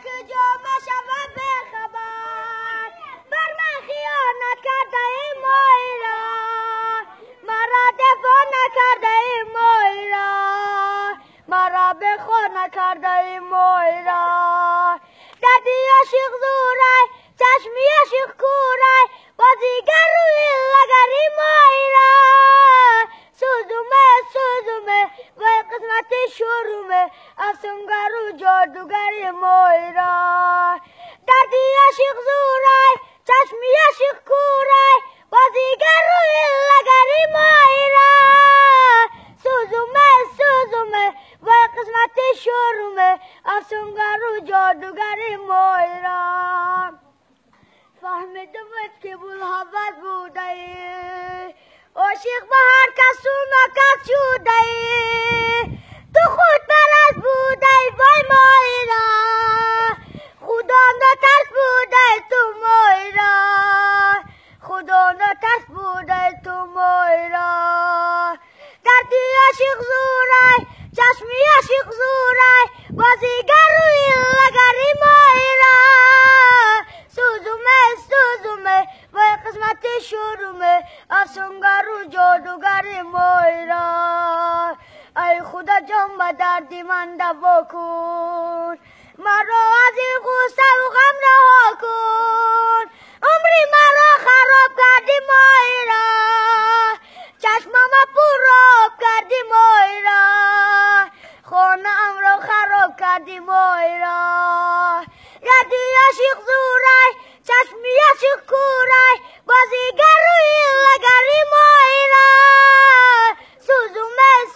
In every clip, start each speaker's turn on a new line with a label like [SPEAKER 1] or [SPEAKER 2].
[SPEAKER 1] کجا مشود به خبر بر من خیانت کرده ای مایرا مرا دفاع نکرده ای مایرا مرا به خود نکرده ای مایرا دردی عاشق زورای چشمی عاشق کورای بازیگر روی لگری مایرا سوزومه و قسمت شرومه افسونگر و جادوگری مایرا دردی عاشق زورای چشمی عاشق کورای بازیگر روی لگری مایرا سوزومه و قسمت شرومه افسونگر و جادوگری مایرا فهمیده بود که بولحوض بوده ای عاشق به هر کس و مکس شده ای تو خود پرست بوده ای وای مایرا خدا نترس بوده ای تو مایرا خدا نترس بوده ای تو مایرا دردی عاشق زورای چشمی عاشق زورای بازیگر روی لگری مایرا سوزومه و قسمت شرومه افسونگر و جادوگری مایرا ای خدا جان به دردی من دوا کن مرا از این غصه و غم رها کن عمری مرا خراب کردی مایرا چشمم پراب کردی مایرا خانه‌ام را خراب کردی مایرا دردی عاشق زورای چشمی عاشق کورای بازیگر روی لگری مایرا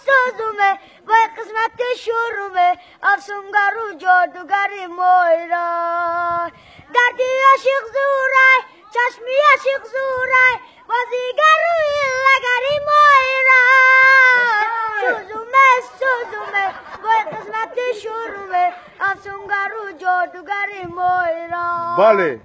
[SPEAKER 1] سوزومه و قسمت شرومه افسونگر و جادوگری مایرا دردی عاشق زورای چشمی عاشق زورای بازیگر روی لگری مایرا سوزومه و قسمت شرومه افسونگر و جادوگری مایرا
[SPEAKER 2] بله